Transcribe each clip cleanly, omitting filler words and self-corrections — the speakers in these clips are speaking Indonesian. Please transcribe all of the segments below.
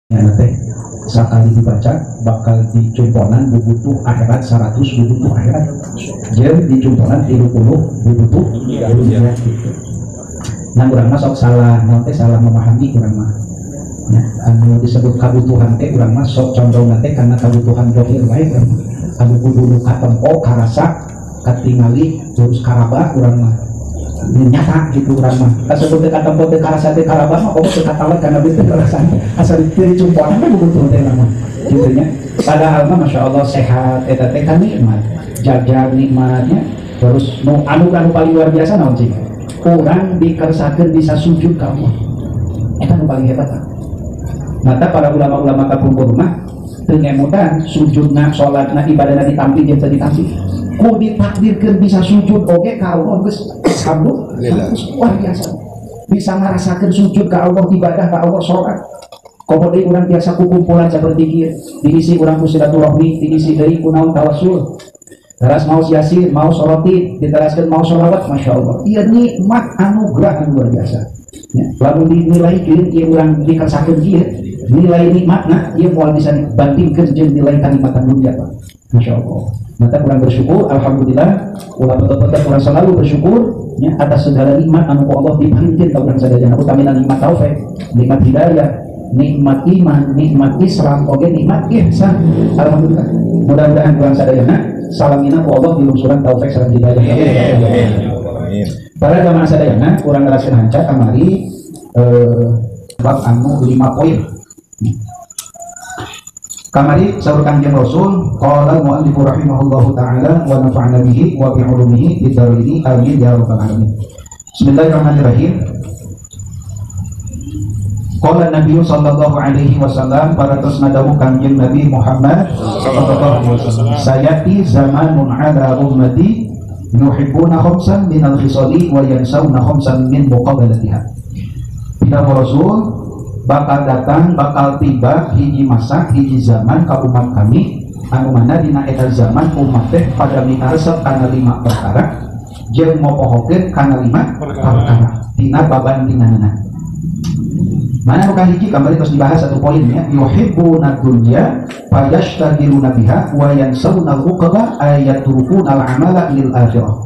teh sekali dibaca bakal dicumponan bubutuh akhirat 100 bubutuh akhirat jadi dicumponan 30 bubutuh dunia gitu. Nah kurang masuk salah nanti salah memahami kurang mah nah, anu disebut kebutuhan teh kurang masuk contoh nanti karena kebutuhan dohir baik anu kudu katempo karasa katingali terus karaba kurang mah nyata gitu kurang mah sebut katempo teh karasa teh karaba mah kok katawa karena betul rasanya asal dicumponan teh butuh teh mah gitu nya padahal mah masya Allah sehat eta teh kan nikmat jaga nikmatnya terus nu anu paling luar biasa naon sih orang dikersakeun bisa sujud ka Allah eta nu paling hebat mata para ulama-ulama kapumpur mah teu ngemutan sujudna salatna ibadahna ditampi jeung teu ditampi ku ditakdirkeun bisa sujud oge ka Allah geus alhamdulillah luar biasa bisa ngarasakeun sujud ka Allah ibadah ka Allah salat kemudian orang biasa kumpulan saberpikir diisi orang ku silaturahmi diisi dari kunaon tawassul teras mau yasin mau sholati diteraskeun mau sholawat masya Allah iya nikmat anugerah anu luar biasa ya, lalu dinilai kieu urang dikersakeun kieu nilai nikmatna ieu moal bisa dibandingkeun jeung nilai kanikmatan dunia Pak masya Allah maka kurang bersyukur alhamdulillah ulah betul-betul kurang selalu bersyukur ya, atas segala nikmat anu Allah diparingkeun ka urang sadayana utamina nikmat taufik nikmat hidayah nikmat iman nikmat Islam oge nikmat ihsan alhamdulillah mudah-mudahan kurang sadayana salamina ku Allah di lungsuran taufik sareng hidayah para jamaah sadayana kurang ngaraskeun hanca kamari bab anu 5 poin kamari saur Kanjeng Rasul qala mu'allif rahimahullahu taala wa nafa'ana bihi wa bi ulumihi fid dharaini amin ya rabbal alamin. Bismillahirrahmanirrahim. Qala Nabi sallallahu alaihi wasallam para tasnadahu Kanjeng Nabi Muhammad sallallahu alaihi wasallam sayati zamanun ala ummati yuhibbuna khamsan minal khisali wa yansawna khamsan min muqabalatiha. Bila Rasul bakal datang bakal tiba hiji masa hiji zaman ka umat kami anu mana dina eta zaman umat teh pada mikaresep kana 5 perkara jeung mopohokeun kana 5 perkara dina babandinganna mana nu kahiji kembali terus dibahas satu poin ya yuhibbuna dunya fayashtagiluna biha wa yansawna al-uqba ayatrukuna al-amala lil akhirah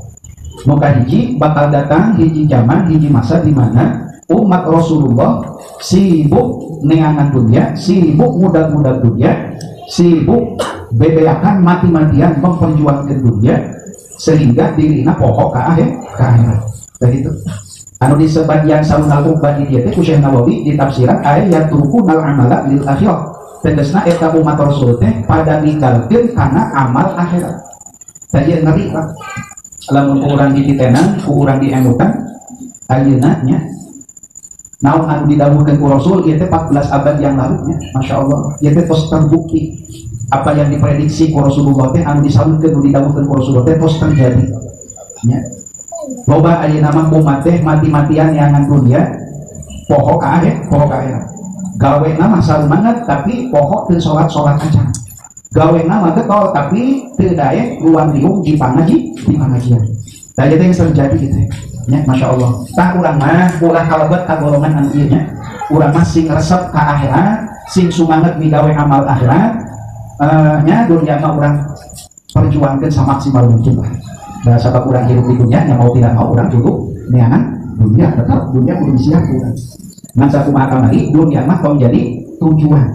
nu kahiji bakal datang hiji zaman hiji masa di mana umat Rasulullah sibuk neangan dunia, sibuk mudah-mudah dunia, sibuk bebeakan mati-matian memperjuangkan dunia sehingga dirina pokok ka akhirat. Begitu. Anu di sebagian saunal ubbah di dieu teh ku Syekh Nawawi di tafsiran ayat turkunal amala lil akhirah. Tegasna eta umat Rasul teh pada ninggalkeun kana amal akhirat. Tadi ngeri Pak. Lamun urang dititenan, ku urang diemutan ayeuna nya naon anu didawuhkeun ku Rasul ieu teh 14 abad yang lalu nya masya Allah ieu teh tos terbukti apa yang diprediksi ku Rasulullah teh anu disalukeun anu didawuhkeun ku Rasulullah teh tos terjadi nya loba ayeuna mah umat teh mati-matian neangan dunia poho ka akhirat gawena mah sarumanget tapi poho teu salat acan gawena mah getol tapi teu daek luang liung di pangajian tah ieu teh terjadi gitu ya, masya Allah. Tak urang mah ulah kalebet ka golongan anu ieu nya. Urang mah sing resep ka akhirat, sing sumanget migawe amal akhirat. Nya dunya mah urang perjuangkeun samaksimal mungkin lah. Da sabab urang hidup di dunya nya mau tidak mau urang dulu neangan dunya tetap dunya kudu siap urang. Ngan sakumaha kamari dunya mah tong jadi tujuan.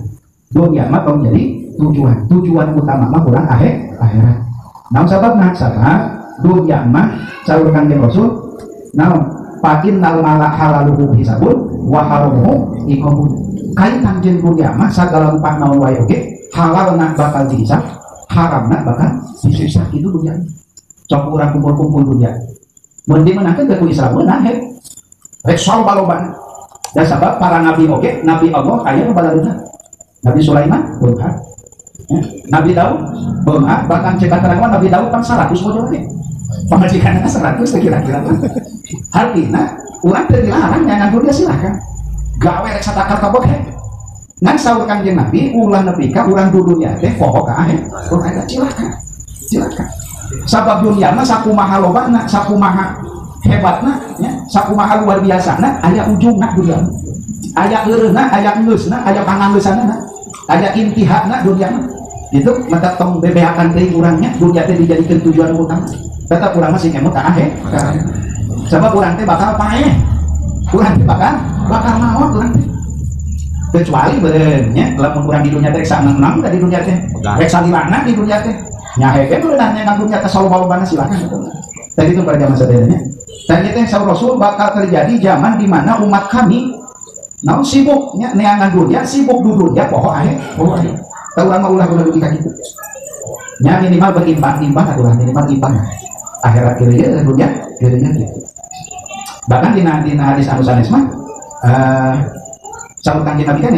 Dunya mah tong jadi tujuan. Tujuan utama mah urang akhirat. Naon sababna? Sabab dunya mah saur Kanjeng Rasul naon pakin nal malak halaluhu hisabun wa haramuhu iqamun kaitan jeung dunya mah sagala rupa naon wae oge halalna bakal dihisab haramna bakal dihisab itu dunya sok urang kumpul-kumpul dunya mun dimenangkeun ku Islam meunang rek sol baloban da sabab para nabi oge nabi Allah aya nu baladeuna Nabi Sulaiman beunghar Nabi Daud beunghar bahkan cek katerangan Nabi Daud kan 100 bojo we pamajikanna 100 kira-kira artinya urang teu dilarang nyangan dunia silakan gawe rek satakal kabeh ngan saur Kanjeng Nabi ulah nepi ka urang dudunya teh poho ka akhirat silakan sabab dunia mah sakumaha lobana sakumaha hebatna nya sakumaha luar biasana aya ujungna dunia aya eureuna aya geusna aya panganggeusana aya intihana dunia itu mata tong bebeakan teh urangnya dunia teh dijadikan tujuan utama tetap urang masih kemut ka akhir sebab urang teh bakal paeh urang teh bakal naon urang teh kecuali bereunnya lamun urang di dunia teh sanang di dunia teh rek salilana di dunia teh nyahekeun ureunahnya ka dunia teh saloba-lobana silakan tadi itu pada zaman sadayana dan itu yang saur Rasul bakal terjadi zaman di mana umat kami naon sibuknya neangan dunia sibuk dudunya poho ae tahu lama ulah kita gitu nya minimal berimbang-imbang atulah minimal imbang akhirat kira dunia gitu bahkan di hadis anu sanes mah sabutan Nabi kan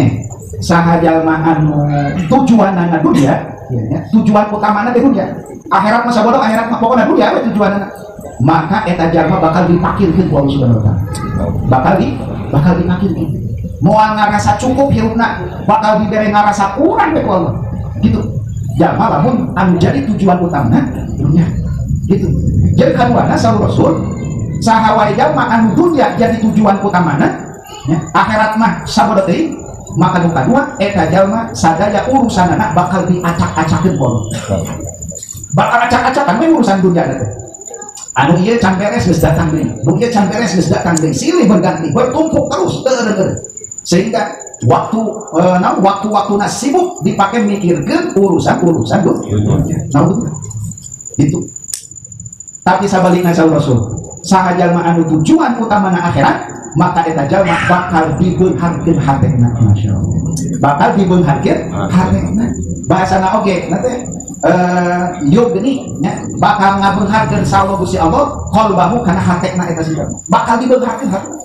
saha jalma anu tujuanana dunia ya, tujuan utamana di dunia akhirat mah sabodo akhirat mah pokona dunia we tujuanana maka eta jalma bakal dipakirkeun ku Allah Subhanahu wa taala bakal dipakirkeun moal ngarasa cukup hirupna bakal dibere ngarasa kurang ku Allah gitu jalma lamun anu jadi tujuan utama dunia gitu jadi kaduana saur Rasul saha wae jalma anu dunia jadi tujuan utamana ya, akhirat mah sabodo teh maka nu kadua eta jalma sadaya urusanana bakal diacak-acakeun ku Allah bakal acak-acakan we urusan dunia teh anu ieu can beres geus datang deui nu ieu can beres geus datang deui silih berganti bertumpuk terus sehingga waktu-waktuna sibuk dipakai mikirkan urusan dunia itu tapi sabalikna saur Rasul saha jalma anu tujuan utamana akhirat maka eta jalma bakal dibeungharkeun hatena masyaallah bakal dibeungharkeun hatena bahasana oge nanti yuk gini ya, bakal ngabeungharkeun sallallahu Gusti Allah qalbahu kana hatena eta si jalma bakal dibeungharkeun hatena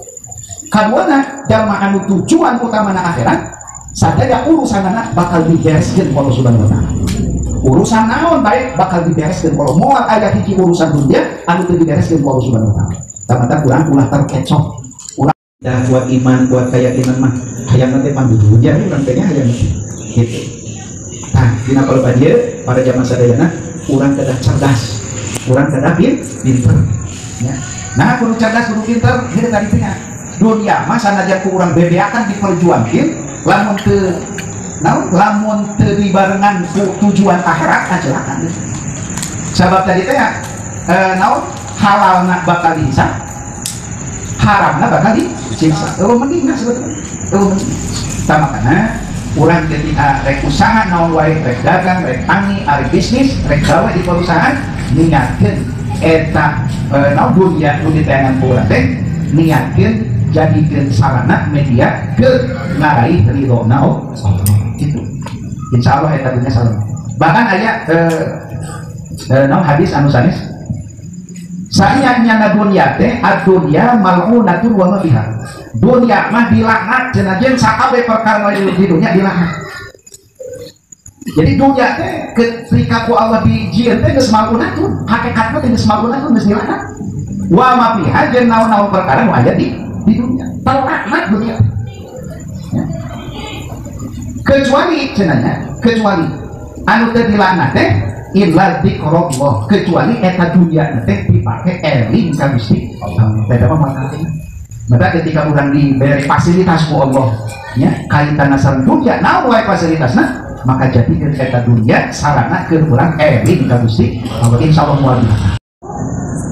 kaduana jalma anu tujuan utamana akhirat sadaya urusanana bakal dibereskeun ku Allah Subhanahu wa taala urusan naon baik bakal dibereskeun ku Allah moal aya hiji urusan dunia anu teu dibereskeun ku Allah Subhanahu wa taala tamata kurang ulah terkecoh ulah dah buat iman buat keyakinan mah hayang teh pan dunia urang teh hayang gitu nah dina kalau dia pada zaman sadayana urang kedah cerdas urang kedah pinter ya nah kudu cerdas kudu pinter hideung tadi teh dunia mah sanajan ku urang bebeakan diperjuangkeun lamun teu dibarengan ku tujuan akhirat kacelakaan sabab tadi teh naon halalna bakal dihisab haramna bakal disiksa eueuh mending sebetulnya eueuh mending tamakana urang ketika rek usaha naon wae rek dagang rek tani ari bisnis rek gawe di perusahaan niatkeun eta naon dunia nu ditayangan ku urang teh niatkeun jadikan sarana media ke ngaraih ridho Allah itu insya Allah eta dunia salam bahkan aya hadis anu sanes sayangnya dunia teh ad-dunya mal'unatun wa ma fiha dunia mah dilaknat cenah jeung sakabeh perkara di dunia dilaknat jadi dunia teh ketika ku Allah dijieun teh geus mal'unatun hakikatna teh geus mal'unatun geus dilaknat wa ma fiha jeung naon-naon perkara nu aya di dunia terlaknat dunia ya. Kecuali cenanya kecuali anu teh dilaknat teh illa dzikrullah kecuali eta dunia teh dipake eling ka Gusti Allah teh mah manehna maka ketika urang diberi fasilitas ku Allah ya kaitanna sareng dunia naon wae fasilitasna maka jadikeun eta dunia sarana keur urang eling ka Gusti Allah insyaallah moal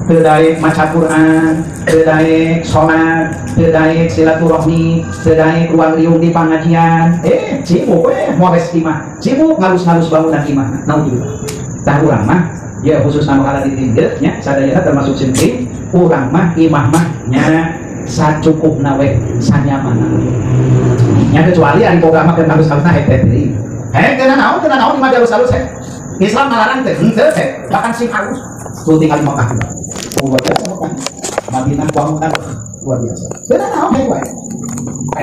teu daek maca Quran, teu daek salat, teu daek silaturahmi, teu daek ruang riung di pengajian. Sibuk moles imah, sibuk ngalus-ngalus bangunan imah. Naudzubillah. Tah urang mah ya khusus nama kala ditinggeu nya sadayana termasuk simping, urang mah imah mah nya sacukupna we, sanyamanna. Nya kecuali ari boga mah keur ngalus-ngalusna hete deui. Teu naon imah halus-halus Islam melarang teh, bahkan sing halus. Tuh tinggal di Mekah luar biasa kan Madinah bangunan luar biasa benar naon bae wae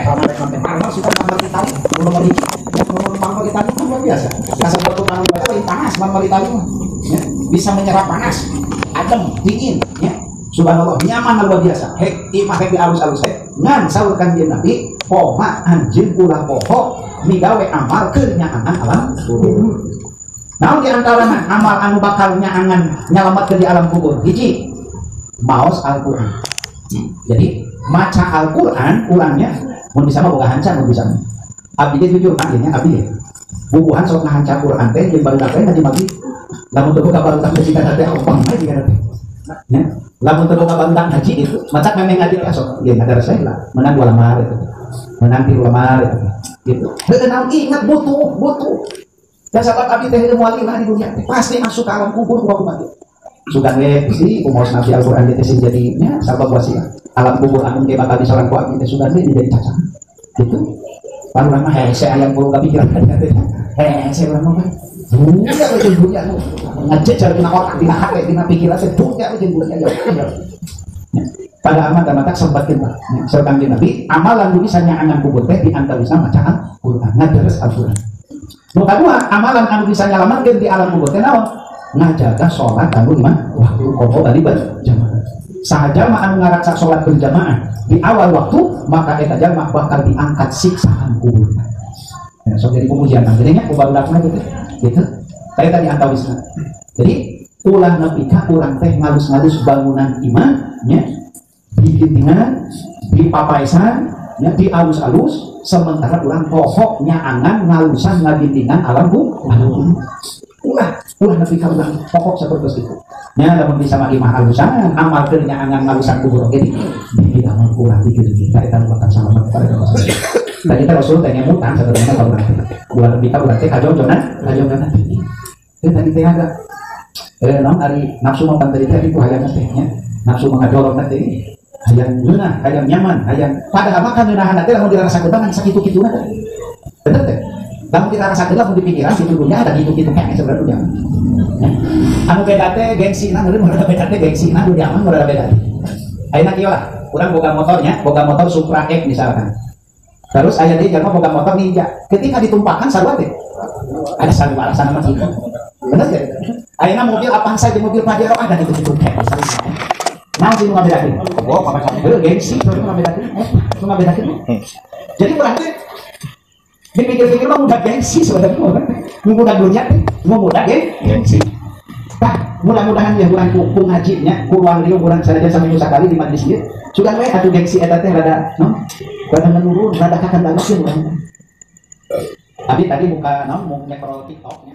kalau mereka memang suka mamar kita nomor kita luar biasa kasar batu nang bae panas mamar kita ya bisa menyerap panas adem dingin ya subhanallah nyaman luar biasa imah di alus-alus ngan saurkan dia Nabi poha anjeun ulah poho migawe amal kenyaanan alam naon di antarana amal anu bakal nyaangan nyalametkeun di alam kubur hiji maos Al-Quran jadi maca Al-Quran ulangnya Mun bisa mah boga hanca mun bisa. Abdi ge jujur akhirnya abdi ya. Bubuhan sok ngahanca Quran teh jeung barudak teh ngaji magi. Lamun teu boga barudak teh cita teh opang mah juga teh. Ya, lamun teu boga barudak ngaji itu, macak memang ngaji teh sok ge ada reseh lah. Menang 2 lemar itu. Menang 3 lemar itu. Gitu. Heuh naon ingat butuh. Dan sahabat abdi teh ilmu alimah di dunia teh pasti masuk ke alam kubur waktu mati. Sugan we sih umur nabi Al-Qur'an teh sing jadinya sabab wasilah. Alam kubur anu ge bakal disoran ku abdi teh sugan we jadi cacat. Gitu. Panuran mah hese ayam kulo kepikiran teh. Hese urang mah. Dunia we jeung dunia nu. Ngajejar dina otak dina hate dina pikiran teh dunia we jeung dunia. Pada amat dan sempat kita serta Nabi amalan dulu misalnya angan kubur teh di antara bisa bacaan Quran ngaderes Al-Quran. Nu kadua amalan anu bisa nyalamatkeun di alam kubur teh naon? Ngajaga salat anu imah waktu komo tadi berjamaah. Sahaja mah anu ngaraksa salat berjamaah di awal waktu maka eta jalma bakal diangkat siksaan kubur. Ya, so jadi pemujian jadinya kubardakna gitu. Saya tadi antawisna. Jadi ulah nepi ka urang teh ngalus-ngalus bangunan imannya digintingan, dipapaesan, ya, dialus-alus sementara ulang pokoknya angan ngalusan ngagintingan alam ulah nepi ka ulang pokok seperti itu nya lamun bisa magi mah alusan amal kerja angan ngalusan kubur jadi di amal kurang dikit kita eta bakal selamat pada dosa tadi kita Rasul tanya mutang sebenarnya kalau bulan lebih ka berarti kajojonan tadi teh ada non ari nafsu mah tadi itu hayang teh nya nafsu mangajorok teh hayang leunah, hayang nyaman, hayang padahal mah kan leunahan teh lamun dirasakeun banget sakitu-kituna teh. Bener teh. Lamun dirasakeun lamun dipikiran situ dunia ada gitu-gitu kene sebenarnya. Anu beda teh gengsina meureun meureun beda teh gengsina dunia mah meureun beda. Ayeuna kieu lah, urang boga motornya, boga motor Supra X misalkan. Terus aya deui jalma boga motor Ninja. Ketika ditumpahkan sarua teh ada sarua alasan mah gitu. Bener teh. Ayeuna mobil Avanza jeung mobil Pajero ada gitu-gitu kene. Nah, sih nggak bedakin. Oh, apa sih? Gengsi, nggak bedakin. Nggak bedakin. Jadi berarti dipikir-pikir mah mudah gengsi sebenarnya. Mudah dunia, mudah gengsi. Nah, mudah-mudahan ya bulan ku ngajinya, ku wali bulan saja sampai sekali di majlis ieu. Sudah we atuh gengsi eta teh rada, no? Rada menurun, rada kakan banget sih. Tadi buka mau nyekrol TikTok nya.